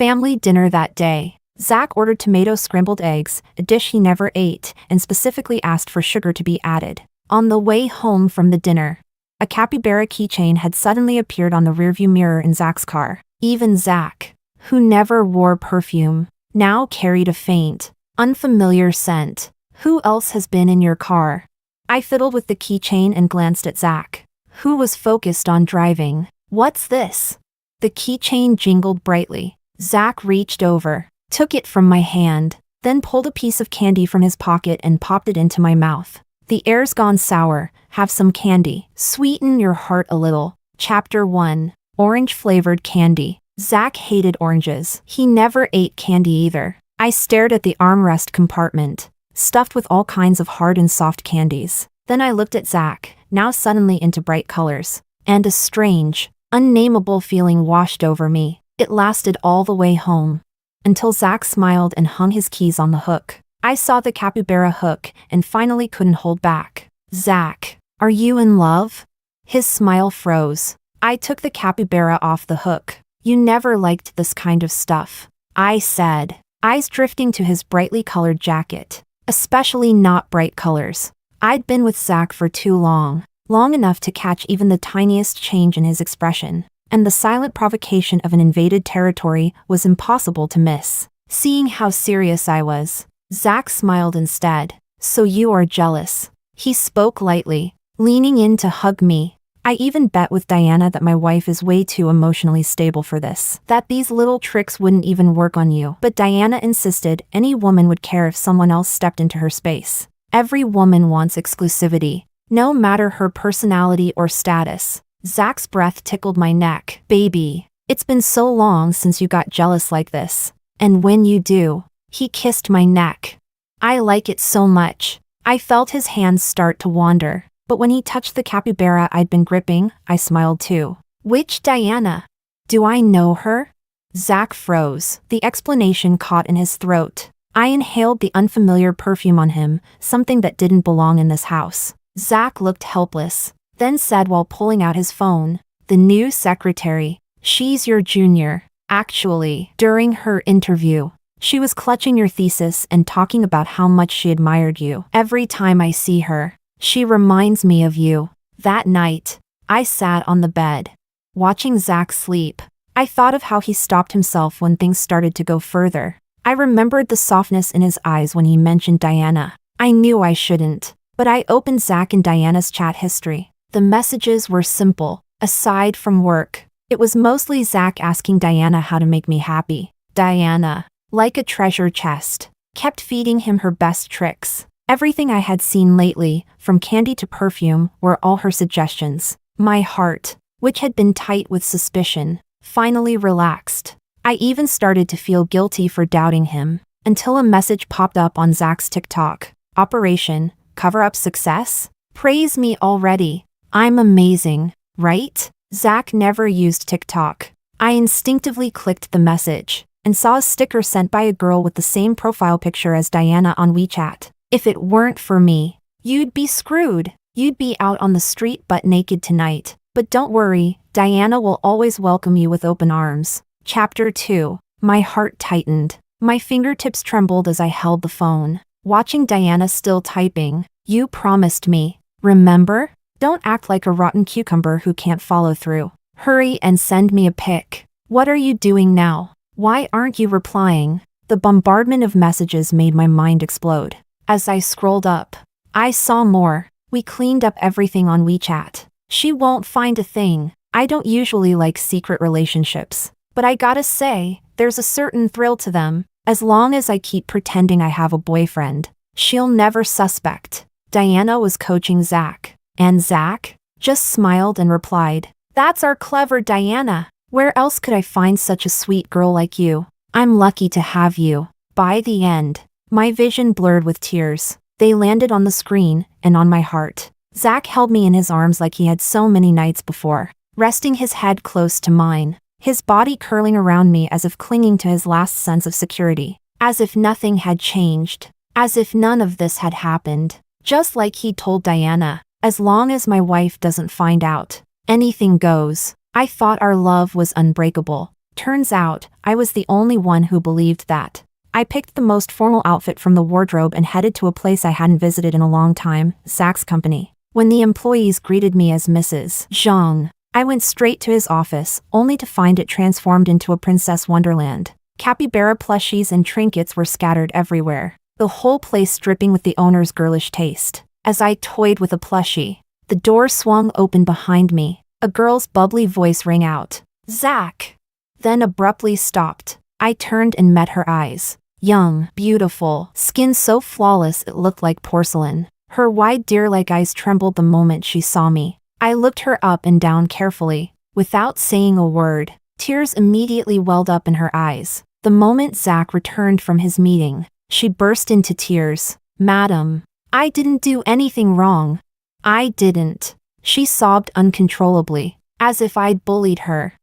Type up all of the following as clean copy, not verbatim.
Family dinner that day. Zack ordered tomato scrambled eggs, a dish he never ate, and specifically asked for sugar to be added. On the way home from the dinner, a capybara keychain had suddenly appeared on the rearview mirror in Zack's car. Even Zack, who never wore perfume, now carried a faint, unfamiliar scent. Who else has been in your car? I fiddled with the keychain and glanced at Zack, who was focused on driving. What's this? The keychain jingled brightly. Zack reached over, took it from my hand, then pulled a piece of candy from his pocket and popped it into my mouth. The air's gone sour, have some candy. Sweeten your heart a little. Chapter 1. Orange-flavored candy. Zack hated oranges. He never ate candy either. I stared at the armrest compartment, stuffed with all kinds of hard and soft candies. Then I looked at Zack, now suddenly into bright colors, and a strange, unnameable feeling washed over me. It lasted all the way home, until Zack smiled and hung his keys on the hook. I saw the capybara hook and finally couldn't hold back. Zack, are you in love? His smile froze. I took the capybara off the hook. You never liked this kind of stuff, I said, eyes drifting to his brightly colored jacket. Especially not bright colors. I'd been with Zack for too long enough to catch even the tiniest change in his expression, and the silent provocation of an invaded territory was impossible to miss. Seeing how serious I was, Zack smiled instead. So you are jealous. He spoke lightly, leaning in to hug me. I even bet with Diana that my wife is way too emotionally stable for this, that these little tricks wouldn't even work on you. But Diana insisted any woman would care if someone else stepped into her space. Every woman wants exclusivity, no matter her personality or status. Zack's breath tickled my neck. Baby, it's been so long since you got jealous like this. And when you do, he kissed my neck. I like it so much. I felt his hands start to wander, but when he touched the capybara I'd been gripping, I smiled too. Which Diana? Do I know her? Zack froze. The explanation caught in his throat. I inhaled the unfamiliar perfume on him, something that didn't belong in this house. Zack looked helpless, then said while pulling out his phone, "The new secretary. She's your junior." Actually, during her interview, she was clutching your thesis and talking about how much she admired you. Every time I see her, she reminds me of you. That night, I sat on the bed, watching Zack sleep. I thought of how he stopped himself when things started to go further. I remembered the softness in his eyes when he mentioned Diana. I knew I shouldn't, but I opened Zack and Diana's chat history. The messages were simple. Aside from work, it was mostly Zack asking Diana how to make me happy. Diana, like a treasure chest, kept feeding him her best tricks. Everything I had seen lately, from candy to perfume, were all her suggestions. My heart, which had been tight with suspicion, finally relaxed. I even started to feel guilty for doubting him, until a message popped up on Zack's TikTok. Operation, cover-up success? Praise me already. I'm amazing, right? Zack never used TikTok. I instinctively clicked the message, and saw a sticker sent by a girl with the same profile picture as Diana on WeChat. If it weren't for me, you'd be screwed. You'd be out on the street butt naked tonight. But don't worry, Diana will always welcome you with open arms. Chapter 2. My heart tightened. My fingertips trembled as I held the phone, watching Diana still typing. You promised me, remember? Don't act like a rotten cucumber who can't follow through. Hurry and send me a pic. What are you doing now? Why aren't you replying? The bombardment of messages made my mind explode. As I scrolled up, I saw more. We cleaned up everything on WeChat. She won't find a thing. I don't usually like secret relationships, but I gotta say, there's a certain thrill to them. As long as I keep pretending I have a boyfriend, she'll never suspect. Diana was coaching Zack, and Zack just smiled and replied, "That's our clever Diana. Where else could I find such a sweet girl like you? I'm lucky to have you." By the end, my vision blurred with tears. They landed on the screen and on my heart. Zack held me in his arms like he had so many nights before, resting his head close to mine, his body curling around me as if clinging to his last sense of security, as if nothing had changed, as if none of this had happened. Just like he told Diana, as long as my wife doesn't find out, anything goes. I thought our love was unbreakable, Turns out, I was the only one who believed that. I picked the most formal outfit from the wardrobe and headed to a place I hadn't visited in a long time, Zack's company. When the employees greeted me as Mrs. Zhang, I went straight to his office, only to find it transformed into a princess wonderland. Capybara plushies and trinkets were scattered everywhere, the whole place dripping with the owner's girlish taste. As I toyed with a plushie, the door swung open behind me. A girl's bubbly voice rang out, "Zack!" Then abruptly stopped. I turned and met her eyes. Young, beautiful, skin so flawless it looked like porcelain. Her wide deer-like eyes trembled the moment she saw me. I looked her up and down carefully. Without saying a word, tears immediately welled up in her eyes. The moment Zack returned from his meeting, she burst into tears. "Madam, I didn't do anything wrong. I didn't." She sobbed uncontrollably, as if I'd bullied her.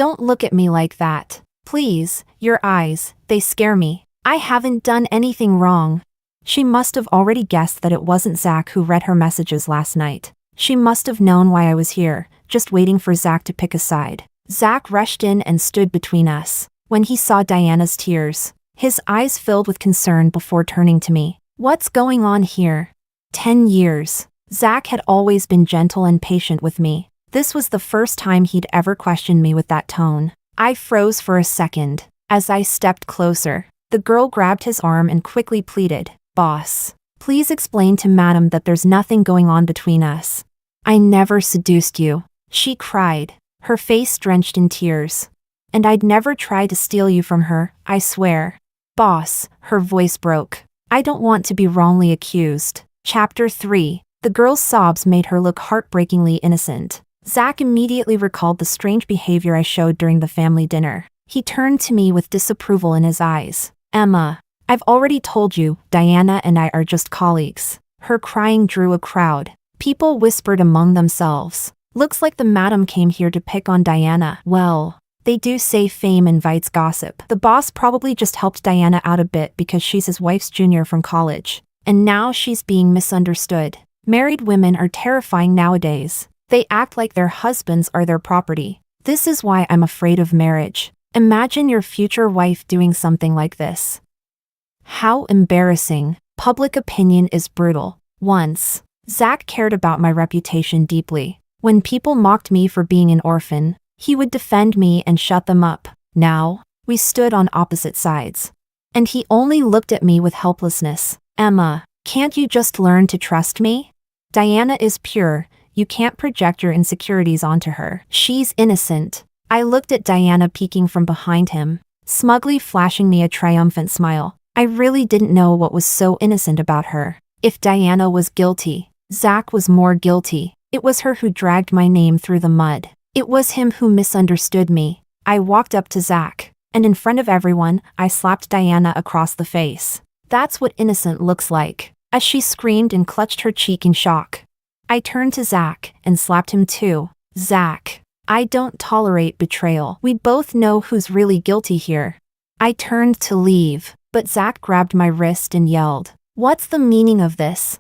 "Don't look at me like that. Please, your eyes, they scare me. I haven't done anything wrong." She must have already guessed that it wasn't Zack who read her messages last night. She must have known why I was here, just waiting for Zack to pick a side. Zack rushed in and stood between us. When he saw Diana's tears, his eyes filled with concern before turning to me. "What's going on here?" 10 years. Zack had always been gentle and patient with me. This was the first time he'd ever questioned me with that tone. I froze for a second. As I stepped closer, the girl grabbed his arm and quickly pleaded, "Boss, please explain to Madam that there's nothing going on between us. I never seduced you," she cried, her face drenched in tears. "And I'd never try to steal you from her, I swear." "Boss," her voice broke. "I don't want to be wrongly accused." Chapter 3. The girl's sobs made her look heartbreakingly innocent. Zack immediately recalled the strange behavior I showed during the family dinner. He turned to me with disapproval in his eyes. "Emma, I've already told you, Diana and I are just colleagues." Her crying drew a crowd. People whispered among themselves. "Looks like the madam came here to pick on Diana." Well, they do say fame invites gossip. The boss probably just helped Diana out a bit because she's his wife's junior from college. And now she's being misunderstood. Married women are terrifying nowadays. They act like their husbands are their property. This is why I'm afraid of marriage. Imagine your future wife doing something like this. How embarrassing. Public opinion is brutal. Once, Zack cared about my reputation deeply. When people mocked me for being an orphan, he would defend me and shut them up. Now, we stood on opposite sides. And he only looked at me with helplessness. "Emma, can't you just learn to trust me? Diana is pure. You can't project your insecurities onto her. She's innocent." I looked at Diana peeking from behind him, smugly flashing me a triumphant smile. I really didn't know what was so innocent about her. If Diana was guilty, Zack was more guilty. It was her who dragged my name through the mud. It was him who misunderstood me. I walked up to Zack, and in front of everyone, I slapped Diana across the face. "That's what innocent looks like," as she screamed and clutched her cheek in shock. I turned to Zack and slapped him too. "Zack, I don't tolerate betrayal. We both know who's really guilty here." I turned to leave, but Zack grabbed my wrist and yelled, "What's the meaning of this?"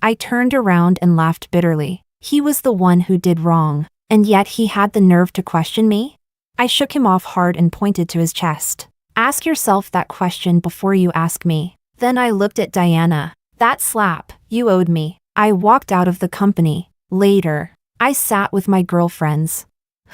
I turned around and laughed bitterly. He was the one who did wrong, and yet he had the nerve to question me? I shook him off hard and pointed to his chest. "Ask yourself that question before you ask me." Then I looked at Diana. "That slap, you owed me." I walked out of the company. Later, I sat with my girlfriends,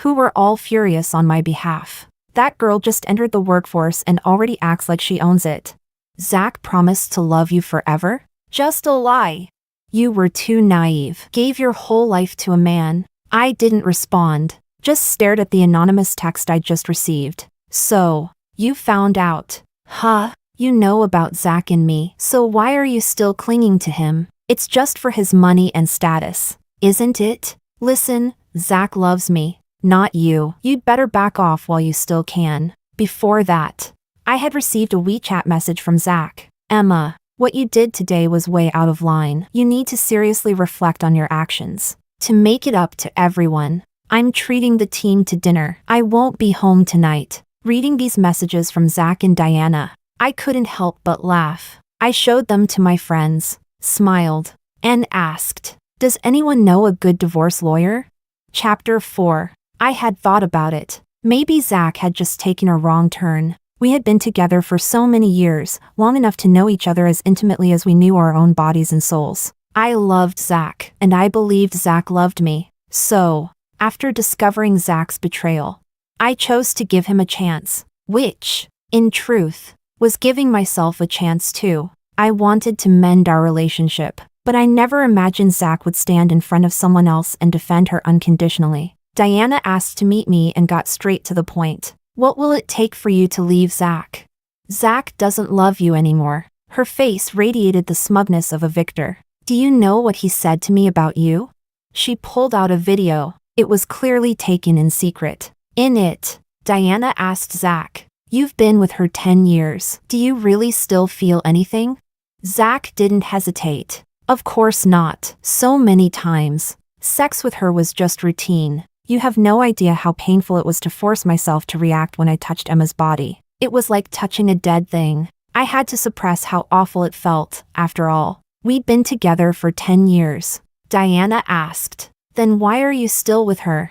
who were all furious on my behalf. That girl just entered the workforce and already acts like she owns it. Zack promised to love you forever? Just a lie. You were too naive. Gave your whole life to a man. I didn't respond, just stared at the anonymous text I just received. "So, you found out. Huh? You know about Zack and me, so why are you still clinging to him? It's just for his money and status, isn't it? Listen, Zack loves me, not you. You'd better back off while you still can." Before that, I had received a WeChat message from Zack. "Emma, what you did today was way out of line. You need to seriously reflect on your actions. To make it up to everyone, I'm treating the team to dinner. I won't be home tonight." Reading these messages from Zack and Diana, I couldn't help but laugh. I showed them to my friends, smiled, and asked, "Does anyone know a good divorce lawyer?" Chapter 4. I had thought about it. Maybe Zack had just taken a wrong turn. We had been together for so many years, long enough to know each other as intimately as we knew our own bodies and souls. I loved Zack, and I believed Zack loved me. So, after discovering Zack's betrayal, I chose to give him a chance, which, in truth, was giving myself a chance too. I wanted to mend our relationship, but I never imagined Zack would stand in front of someone else and defend her unconditionally. Diana asked to meet me and got straight to the point. What will it take for you to leave Zack? Zack doesn't love you anymore. Her face radiated the smugness of a victor. Do you know what he said to me about you? She pulled out a video. It was clearly taken in secret. In it, Diana asked Zack, "You've been with her 10 years. Do you really still feel anything?" Zack didn't hesitate. Of course not. So many times. Sex with her was just routine. You have no idea how painful it was to force myself to react when I touched Emma's body. It was like touching a dead thing. I had to suppress how awful it felt, after all. We'd been together for 10 years. Diana asked. Then why are you still with her?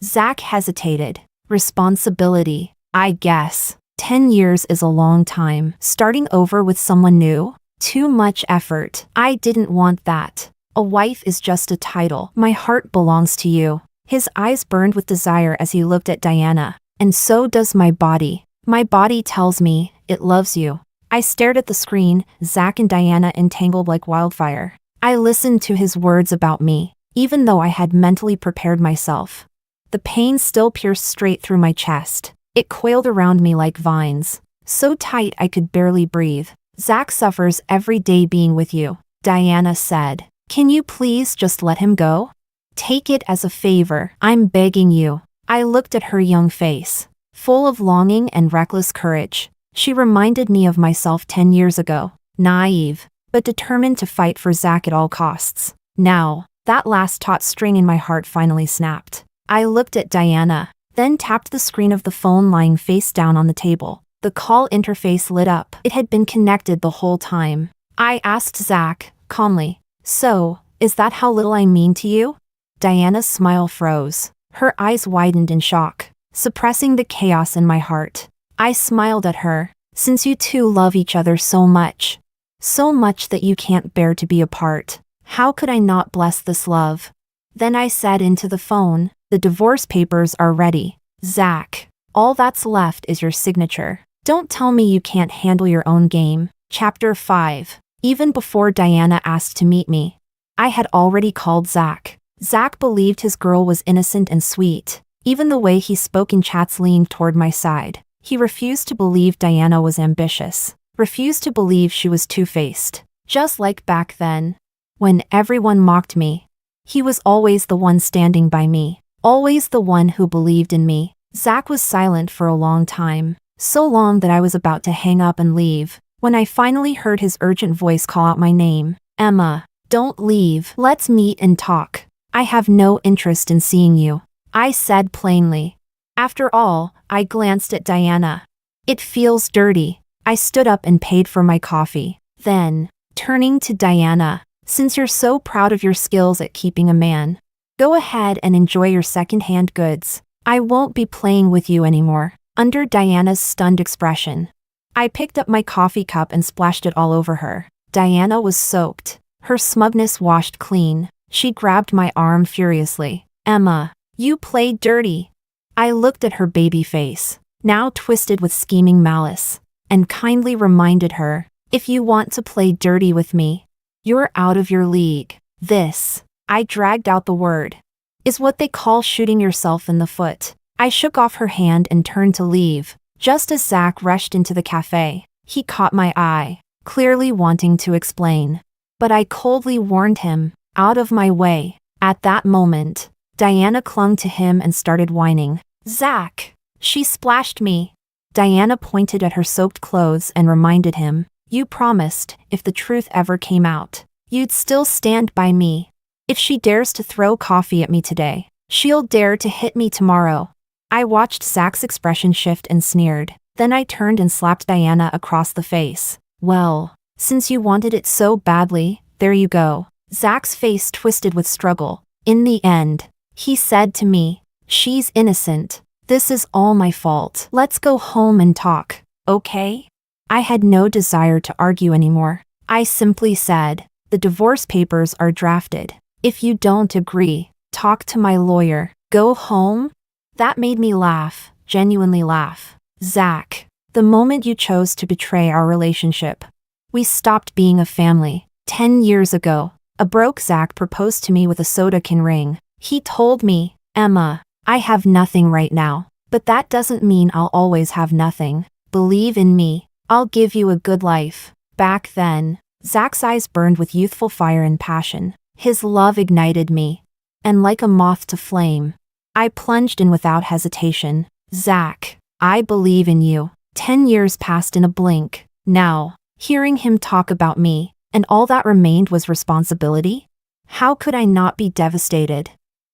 Zack hesitated. Responsibility, I guess. 10 years is a long time. Starting over with someone new? Too much effort. I didn't want that. A wife is just a title. My heart belongs to you. His eyes burned with desire as he looked at Diana. And so does my body. My body tells me it loves you. I stared at the screen, Zack and Diana entangled like wildfire. I listened to his words about me, even though I had mentally prepared myself. The pain still pierced straight through my chest. It coiled around me like vines, so tight I could barely breathe. Zack suffers every day being with you, Diana said. Can you please just let him go? Take it as a favor, I'm begging you. I looked at her young face, full of longing and reckless courage. She reminded me of myself 10 years ago, naive, but determined to fight for Zack at all costs. Now, that last taut string in my heart finally snapped. I looked at Diana, then tapped the screen of the phone lying face down on the table. The call interface lit up. It had been connected the whole time. I asked Zack, calmly, "So, is that how little I mean to you?" Diana's smile froze. Her eyes widened in shock, suppressing the chaos in my heart. I smiled at her. Since you two love each other so much that you can't bear to be apart, how could I not bless this love? Then I said into the phone, "The divorce papers are ready. Zack, all that's left is your signature. Don't tell me you can't handle your own game." Chapter 5. Even before Diana asked to meet me, I had already called Zack. Zack believed his girl was innocent and sweet. Even the way he spoke in chats leaned toward my side. He refused to believe Diana was ambitious, refused to believe she was two-faced. Just like back then, when everyone mocked me, he was always the one standing by me, always the one who believed in me. Zack was silent for a long time, so long that I was about to hang up and leave, when I finally heard his urgent voice call out my name. "Emma, don't leave. Let's meet and talk. I have no interest in seeing you," I said plainly. After all, I glanced at Diana. "It feels dirty." I stood up and paid for my coffee. Then, turning to Diana, "Since you're so proud of your skills at keeping a man, go ahead and enjoy your second-hand goods. I won't be playing with you anymore." Under Diana's stunned expression, I picked up my coffee cup and splashed it all over her. Diana was soaked, her smugness washed clean. She grabbed my arm furiously. "Emma, you played dirty." I looked at her baby face, now twisted with scheming malice, and kindly reminded her, "If you want to play dirty with me, you're out of your league." This, I dragged out the word, is what they call shooting yourself in the foot. I shook off her hand and turned to leave. Just as Zack rushed into the cafe, he caught my eye, clearly wanting to explain. But I coldly warned him, "Out of my way." At that moment, Diana clung to him and started whining. "Zack!" She splashed me. Diana pointed at her soaked clothes and reminded him, "You promised, if the truth ever came out, you'd still stand by me. If she dares to throw coffee at me today, she'll dare to hit me tomorrow." I watched Zack's expression shift and sneered. Then I turned and slapped Diana across the face. "Well, since you wanted it so badly, there you go." Zack's face twisted with struggle. "In the end," he said to me, "she's innocent." This is all my fault. Let's go home and talk, okay? I had no desire to argue anymore. I simply said, the divorce papers are drafted. If you don't agree, talk to my lawyer. Go home? That made me laugh, genuinely laugh. Zack, the moment you chose to betray our relationship, we stopped being a family. 10 years ago, a broke Zack proposed to me with a soda can ring. He told me, Emma, I have nothing right now, but that doesn't mean I'll always have nothing. Believe in me, I'll give you a good life. Back then, Zack's eyes burned with youthful fire and passion. His love ignited me, and like a moth to flame, I plunged in without hesitation. Zack, I believe in you. 10 years passed in a blink. Now, hearing him talk about me, and all that remained was responsibility? How could I not be devastated?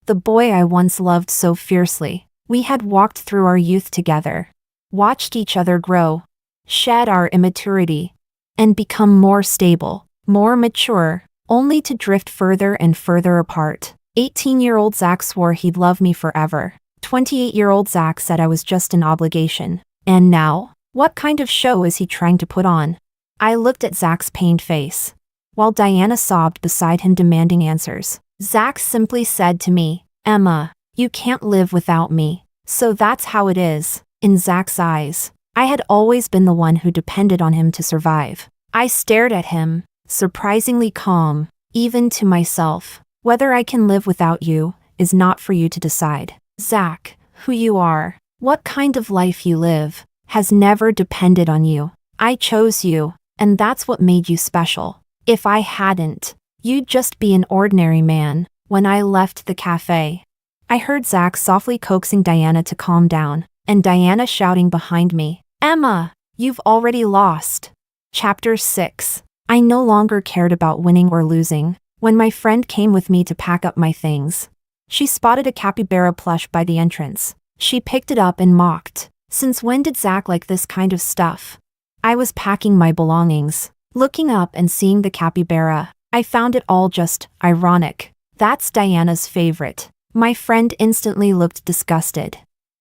The boy I once loved so fiercely, we had walked through our youth together, watched each other grow, shed our immaturity, and become more stable, more mature, only to drift further and further apart. 18-year-old Zack swore he'd love me forever. 28-year-old Zack said I was just an obligation. And now, what kind of show is he trying to put on? I looked at Zack's pained face, while Diana sobbed beside him demanding answers. Zack simply said to me, Emma, you can't live without me. So that's how it is. In Zack's eyes, I had always been the one who depended on him to survive. I stared at him, surprisingly calm, even to myself. Whether I can live without you is not for you to decide. Zack, who you are, what kind of life you live, has never depended on you. I chose you, and that's what made you special. If I hadn't, you'd just be an ordinary man. When I left the cafe, I heard Zack softly coaxing Diana to calm down, and Diana shouting behind me, Emma, you've already lost. Chapter 6. I no longer cared about winning or losing. When my friend came with me to pack up my things, she spotted a capybara plush by the entrance. She picked it up and mocked. Since when did Zack like this kind of stuff? I was packing my belongings. Looking up and seeing the capybara, I found it all just ironic. That's Diana's favorite. My friend instantly looked disgusted,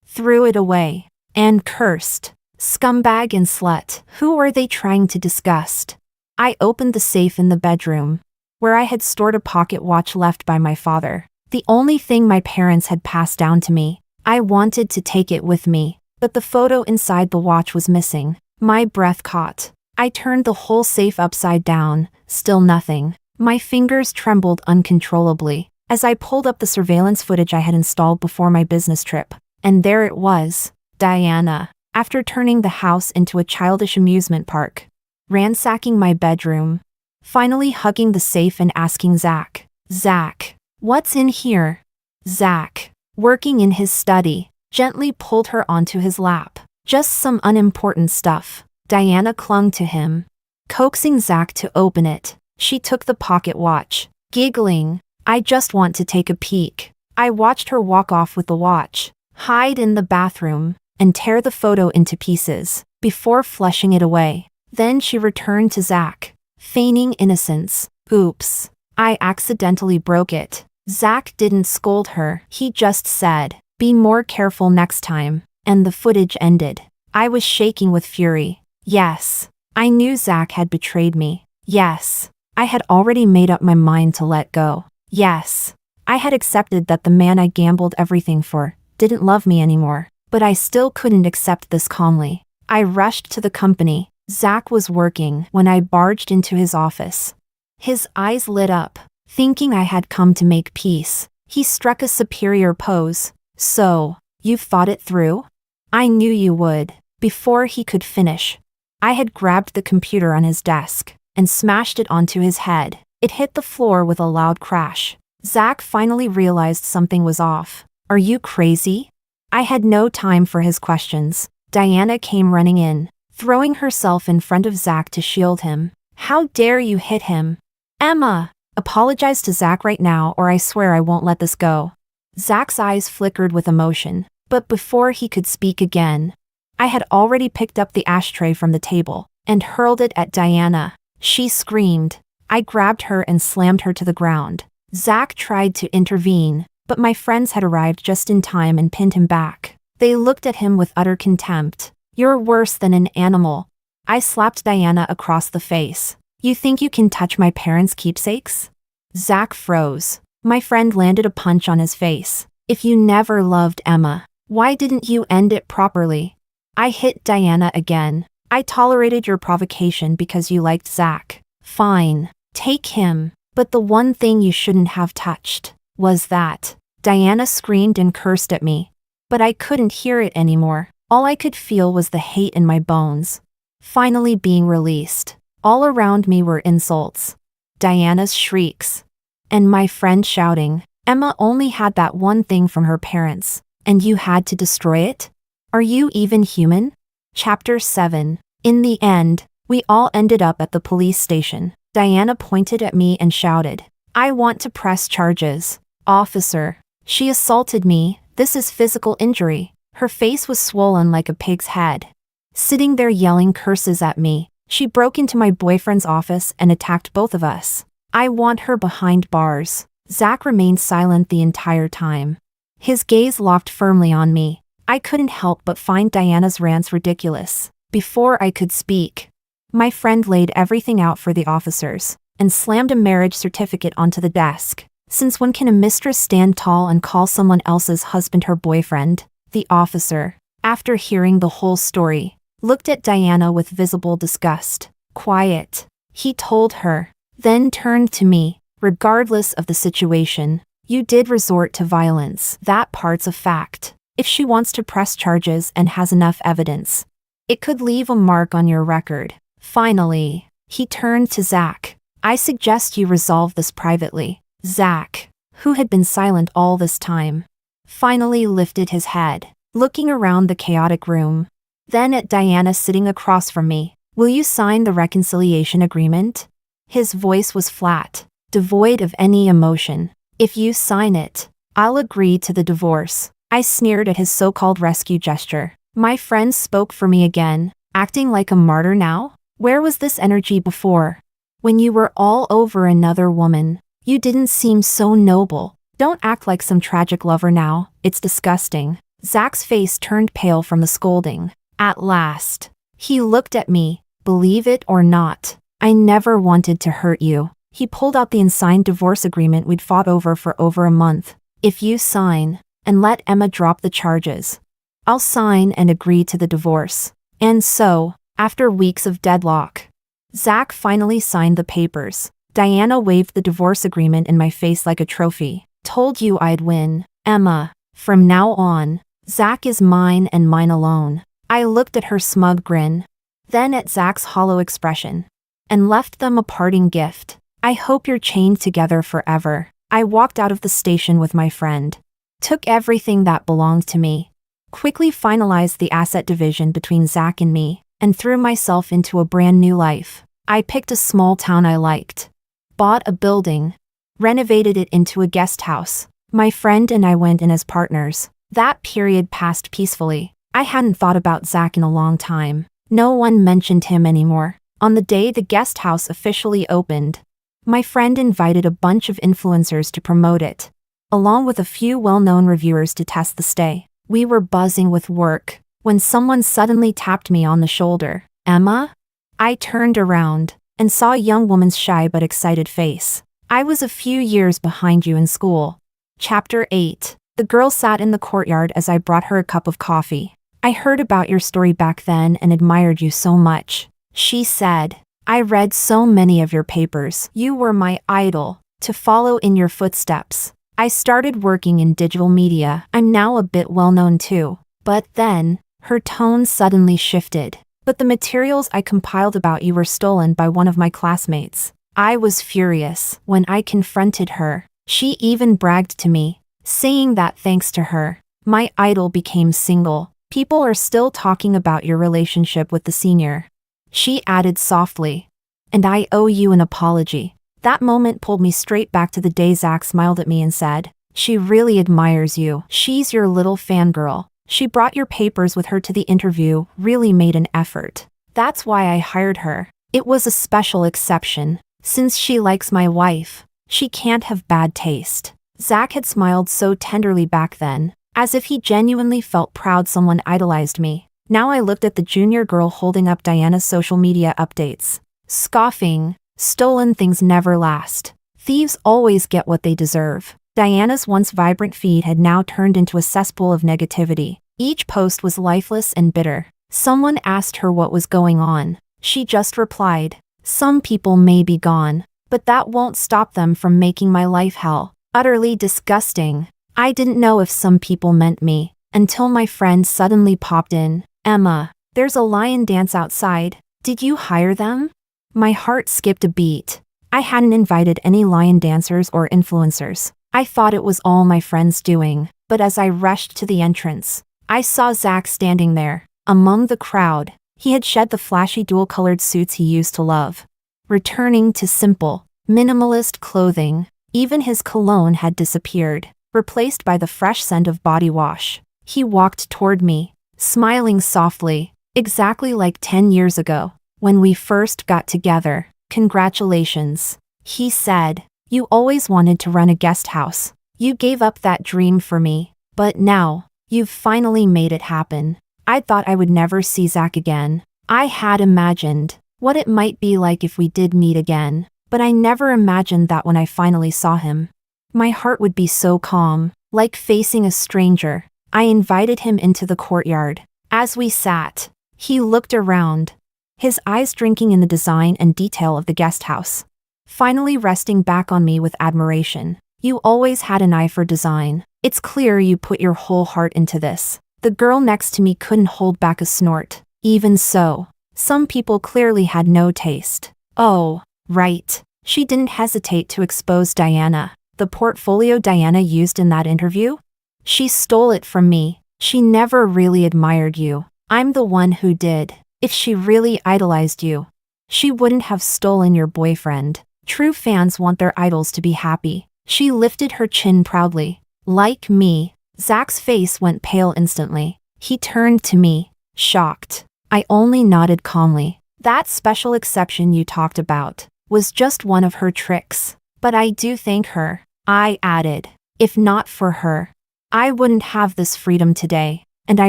threw it away, and cursed. Scumbag and slut. Who were they trying to disgust? I opened the safe in the bedroom, where I had stored a pocket watch left by my father. The only thing my parents had passed down to me. I wanted to take it with me, but the photo inside the watch was missing. My breath caught. I turned the whole safe upside down, still nothing. My fingers trembled uncontrollably as I pulled up the surveillance footage I had installed before my business trip. And there it was, Diana, after turning the house into a childish amusement park, ransacking my bedroom, finally hugging the safe and asking Zack, Zack, what's in here? Zack, working in his study, gently pulled her onto his lap. Just some unimportant stuff. Diana clung to him, coaxing Zack to open it. She took the pocket watch, giggling, I just want to take a peek. I watched her walk off with the watch, hide in the bathroom, and tear the photo into pieces, before flushing it away. Then she returned to Zack, feigning innocence. Oops, I accidentally broke it. Zack didn't scold her. He just said, be more careful next time. And the footage ended. I was shaking with fury. Yes, I knew Zack had betrayed me. Yes, I had already made up my mind to let go. Yes, I had accepted that the man I gambled everything for didn't love me anymore. But I still couldn't accept this calmly. I rushed to the company. Zack was working when I barged into his office. His eyes lit up, thinking I had come to make peace. He struck a superior pose. So, you've thought it through? I knew you would. Before he could finish, I had grabbed the computer on his desk and smashed it onto his head. It hit the floor with a loud crash. Zack finally realized something was off. Are you crazy? I had no time for his questions. Diana came running in, throwing herself in front of Zack to shield him. How dare you hit him? Emma, apologize to Zack right now or I swear I won't let this go. Zack's eyes flickered with emotion, but before he could speak again, I had already picked up the ashtray from the table and hurled it at Diana. She screamed. I grabbed her and slammed her to the ground. Zack tried to intervene, but my friends had arrived just in time and pinned him back. They looked at him with utter contempt. You're worse than an animal. I slapped Diana across the face. You think you can touch my parents' keepsakes? Zack froze. My friend landed a punch on his face. If you never loved Emma, why didn't you end it properly? I hit Diana again. I tolerated your provocation because you liked Zack. Fine. Take him. But the one thing you shouldn't have touched was that. Diana screamed and cursed at me. But I couldn't hear it anymore. All I could feel was the hate in my bones. Finally being released. All around me were insults. Diana's shrieks. And my friend shouting, Emma only had that one thing from her parents, and you had to destroy it? Are you even human? Chapter 7. In the end, we all ended up at the police station. Diana pointed at me and shouted, I want to press charges. Officer. She assaulted me. This is physical injury. Her face was swollen like a pig's head. Sitting there yelling curses at me, she broke into my boyfriend's office and attacked both of us. I want her behind bars. Zack remained silent the entire time. His gaze locked firmly on me. I couldn't help but find Diana's rants ridiculous. Before I could speak, my friend laid everything out for the officers and slammed a marriage certificate onto the desk. Since when can a mistress stand tall and call someone else's husband her boyfriend? The officer, after hearing the whole story, looked at Diana with visible disgust. Quiet, he told her, then turned to me. Regardless of the situation, you did resort to violence. That part's a fact. If she wants to press charges and has enough evidence, it could leave a mark on your record. Finally, he turned to Zack. I suggest you resolve this privately. Zack, who had been silent all this time, finally lifted his head, looking around the chaotic room. Then at Diana sitting across from me. Will you sign the reconciliation agreement? His voice was flat, devoid of any emotion. If you sign it, I'll agree to the divorce. I sneered at his so-called rescue gesture. My friend spoke for me again, acting like a martyr now? Where was this energy before? When you were all over another woman, you didn't seem so noble. Don't act like some tragic lover now, it's disgusting. Zack's face turned pale from the scolding. At last, he looked at me. Believe it or not, I never wanted to hurt you. He pulled out the unsigned divorce agreement we'd fought over for over a month. If you sign, and let Emma drop the charges, I'll sign and agree to the divorce. And so, after weeks of deadlock, Zack finally signed the papers. Diana waved the divorce agreement in my face like a trophy. Told you I'd win. Emma, from now on, Zack is mine and mine alone. I looked at her smug grin, then at Zack's hollow expression, and left them a parting gift. I hope you're chained together forever. I walked out of the station with my friend, took everything that belonged to me, quickly finalized the asset division between Zack and me, and threw myself into a brand new life. I picked a small town I liked, bought a building, renovated it into a guest house. My friend and I went in as partners. That period passed peacefully. I hadn't thought about Zack in a long time. No one mentioned him anymore. On the day the guest house officially opened, my friend invited a bunch of influencers to promote it, along with a few well-known reviewers to test the stay. We were buzzing with work when someone suddenly tapped me on the shoulder. Emma? I turned around and saw a young woman's shy but excited face. I was a few years behind you in school. Chapter 8. The girl sat in the courtyard as I brought her a cup of coffee. I heard about your story back then and admired you so much. She said, I read so many of your papers. You were my idol, to follow in your footsteps. I started working in digital media. I'm now a bit well-known too. But then, her tone suddenly shifted. But the materials I compiled about you were stolen by one of my classmates. I was furious when I confronted her. She even bragged to me, saying that thanks to her, my idol became single. People are still talking about your relationship with the senior. She added softly, and I owe you an apology. That moment pulled me straight back to the day Zack smiled at me and said, she really admires you. She's your little fangirl. She brought your papers with her to the interview, really made an effort. That's why I hired her. It was a special exception. Since she likes my wife, she can't have bad taste. Zack had smiled so tenderly back then, as if he genuinely felt proud someone idolized me. Now I looked at the junior girl holding up Diana's social media updates, scoffing. Stolen things never last. Thieves always get what they deserve. Diana's once vibrant feed had now turned into a cesspool of negativity. Each post was lifeless and bitter. Someone asked her what was going on. She just replied, "Some people may be gone, but that won't stop them from making my life hell." Utterly disgusting. I didn't know if some people meant me, until my friend suddenly popped in. "Emma, there's a lion dance outside. Did you hire them?" My heart skipped a beat. I hadn't invited any lion dancers or influencers. I thought it was all my friends doing, but as I rushed to the entrance, I saw Zack standing there, among the crowd. He had shed the flashy dual-colored suits he used to love, returning to simple, minimalist clothing. Even his cologne had disappeared, replaced by the fresh scent of body wash. He walked toward me, smiling softly, exactly like 10 years ago, when we first got together. "Congratulations," he said. "You always wanted to run a guest house. You gave up that dream for me, but now, you've finally made it happen." I thought I would never see Zack again. I had imagined what it might be like if we did meet again, but I never imagined that when I finally saw him, my heart would be so calm, like facing a stranger. I invited him into the courtyard. As we sat, he looked around, his eyes drinking in the design and detail of the guest house, finally resting back on me with admiration. "You always had an eye for design. It's clear you put your whole heart into this." The girl next to me couldn't hold back a snort. Even so, some people clearly had no taste. "Oh, right." She didn't hesitate to expose Diana. The portfolio Diana used in that interview? "She stole it from me. She never really admired you. I'm the one who did. If she really idolized you, she wouldn't have stolen your boyfriend." True fans want their idols to be happy. She lifted her chin proudly. "Like me." Zack's face went pale instantly. He turned to me, shocked. I only nodded calmly. "That special exception you talked about was just one of her tricks. But I do thank her," I added. "If not for her, I wouldn't have this freedom today, and I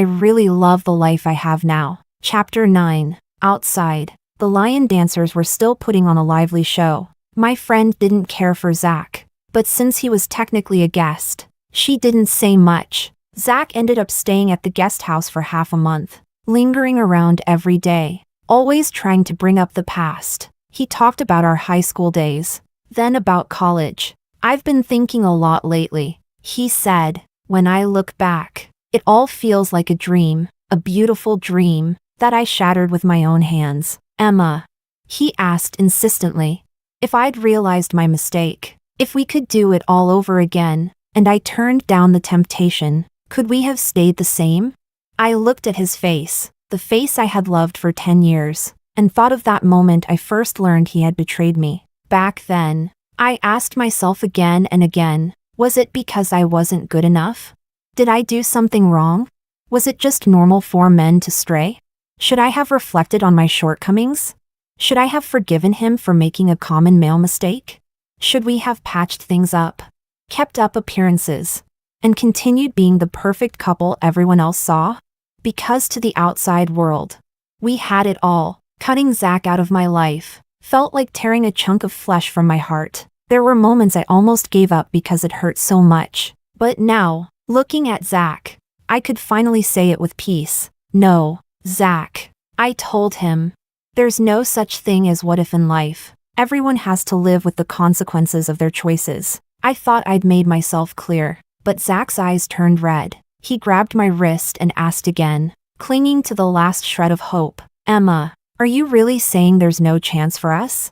really love the life I have now." Chapter 9. Outside, the lion dancers were still putting on a lively show. My friend didn't care for Zack, but since he was technically a guest, she didn't say much. Zack ended up staying at the guest house for half a month, lingering around every day, always trying to bring up the past. He talked about our high school days, then about college. "I've been thinking a lot lately," he said. "When I look back, it all feels like a dream, a beautiful dream, that I shattered with my own hands." "Emma," he asked insistently, "if I'd realized my mistake, if we could do it all over again, and I turned down the temptation, could we have stayed the same?" I looked at his face, the face I had loved for 10 years, and thought of that moment I first learned he had betrayed me. Back then, I asked myself again and again, was it because I wasn't good enough? Did I do something wrong? Was it just normal for men to stray? Should I have reflected on my shortcomings? Should I have forgiven him for making a common male mistake? Should we have patched things up, kept up appearances, and continued being the perfect couple everyone else saw? Because to the outside world, we had it all. Cutting Zack out of my life felt like tearing a chunk of flesh from my heart. There were moments I almost gave up because it hurt so much. But now, looking at Zack, I could finally say it with peace. "No, Zack," I told him. "There's no such thing as what if in life. Everyone has to live with the consequences of their choices." I thought I'd made myself clear, but Zack's eyes turned red. He grabbed my wrist and asked again, clinging to the last shred of hope, "Emma, are you really saying there's no chance for us?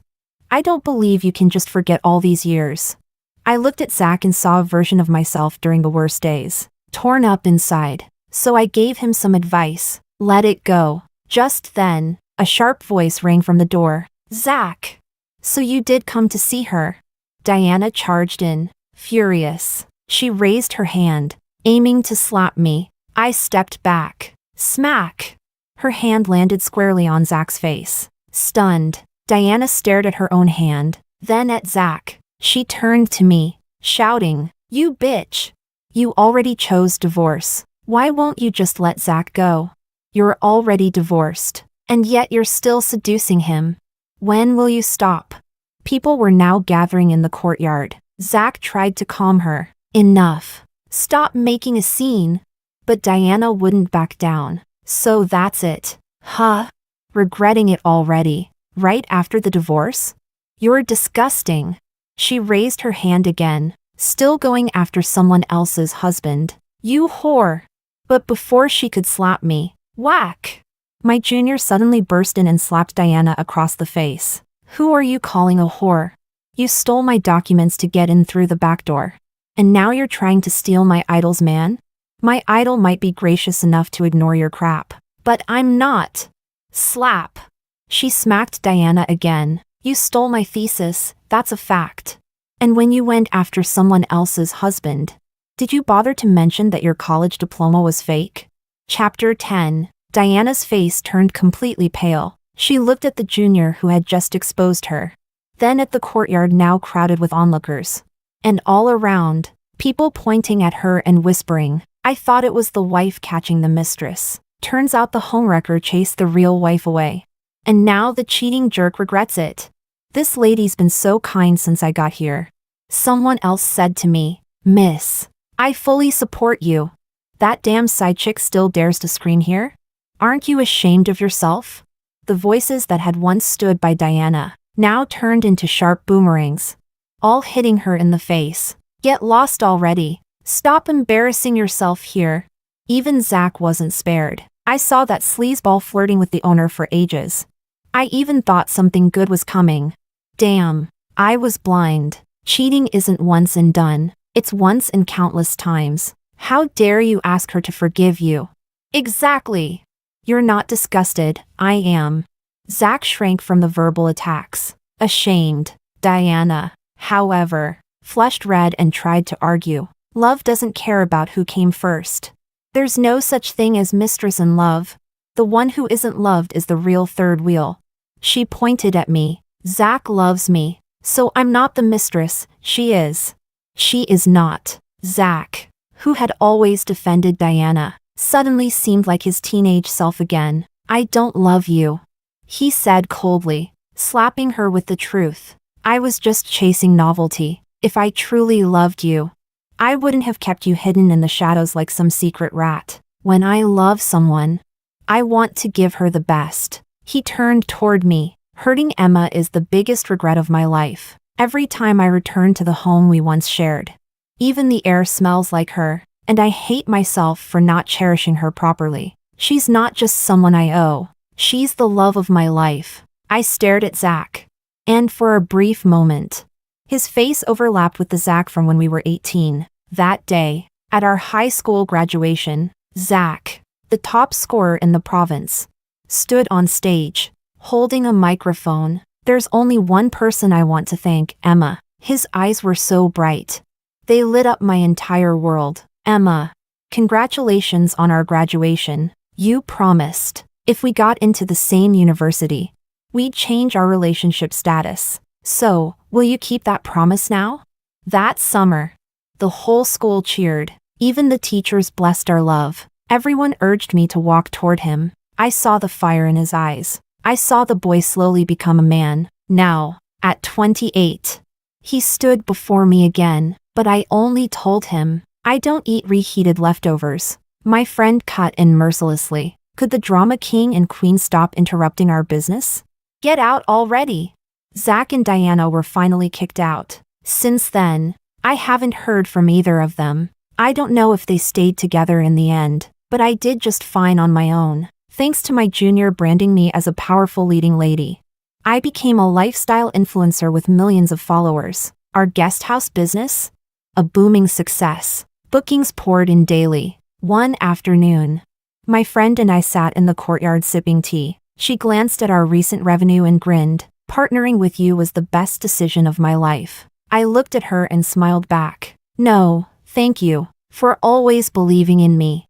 I don't believe you can just forget all these years." I looked at Zack and saw a version of myself during the worst days, torn up inside. So I gave him some advice. "Let it go." Just then, a sharp voice rang from the door. "Zack! So you did come to see her?" Diana charged in, furious. She raised her hand, aiming to slap me. I stepped back. Smack! Her hand landed squarely on Zack's face. Stunned, Diana stared at her own hand, then at Zack. She turned to me, shouting, "You bitch! You already chose divorce. Why won't you just let Zack go? You're already divorced. And yet you're still seducing him. When will you stop? People were now gathering in the courtyard. Zack tried to calm her. Enough. Stop making a scene. But Diana wouldn't back down. So that's it. Huh? Regretting it already. Right after the divorce? You're disgusting. She raised her hand again, still going after someone else's husband. You whore. But before she could slap me, whack! My junior suddenly burst in and slapped Diana across the face. Who are you calling a whore? You stole my documents to get in through the back door. And now you're trying to steal my idol's man? My idol might be gracious enough to ignore your crap, but I'm not. Slap. She smacked Diana again. You stole my thesis, that's a fact. And when you went after someone else's husband, did you bother to mention that your college diploma was fake? Chapter 10. Diana's face turned completely pale. She looked at the junior who had just exposed her. Then at the courtyard now crowded with onlookers. And all around, people pointing at her and whispering, I thought it was the wife catching the mistress. Turns out the homewrecker chased the real wife away. And now the cheating jerk regrets it. This lady's been so kind since I got here. Someone else said to me, Miss, I fully support you. That damn side chick still dares to scream here? Aren't you ashamed of yourself? The voices that had once stood by Diana now turned into sharp boomerangs, all hitting her in the face. Get lost already. Stop embarrassing yourself here. Even Zack wasn't spared. I saw that sleazeball flirting with the owner for ages. I even thought something good was coming. Damn, I was blind. Cheating isn't once and done. It's once and countless times. How dare you ask her to forgive you? Exactly. You're not disgusted, I am. Zack shrank from the verbal attacks. Ashamed. Diana, however, flushed red and tried to argue. Love doesn't care about who came first. There's no such thing as mistress in love. The one who isn't loved is the real third wheel. She pointed at me. Zack loves me. So I'm not the mistress, she is. She is not. Zack, who had always defended Diana, suddenly seemed like his teenage self again. I don't love you, he said coldly, slapping her with the truth. I was just chasing novelty. If I truly loved you, I wouldn't have kept you hidden in the shadows like some secret rat. When I love someone, I want to give her the best. He turned toward me. Hurting Emma is the biggest regret of my life. Every time I return to the home we once shared, even the air smells like her, and I hate myself for not cherishing her properly. She's not just someone I owe. She's the love of my life. I stared at Zack. And for a brief moment, his face overlapped with the Zack from when we were 18. That day, at our high school graduation, Zack, the top scorer in the province, stood on stage, holding a microphone. There's only one person I want to thank, Emma. His eyes were so bright. They lit up my entire world. Emma, congratulations on our graduation. You promised, if we got into the same university, we'd change our relationship status. So, will you keep that promise now? That summer, the whole school cheered. Even the teachers blessed our love. Everyone urged me to walk toward him. I saw the fire in his eyes. I saw the boy slowly become a man. Now, at 28, he stood before me again, but I only told him, I don't eat reheated leftovers. My friend cut in mercilessly. Could the drama king and queen stop interrupting our business? Get out already. Zack and Diana were finally kicked out. Since then, I haven't heard from either of them. I don't know if they stayed together in the end, but I did just fine on my own. Thanks to my junior branding me as a powerful leading lady, I became a lifestyle influencer with millions of followers. Our guest house business? A booming success. Bookings poured in daily. One afternoon, my friend and I sat in the courtyard sipping tea. She glanced at our recent revenue and grinned. Partnering with you was the best decision of my life. I looked at her and smiled back. No, thank you, for always believing in me.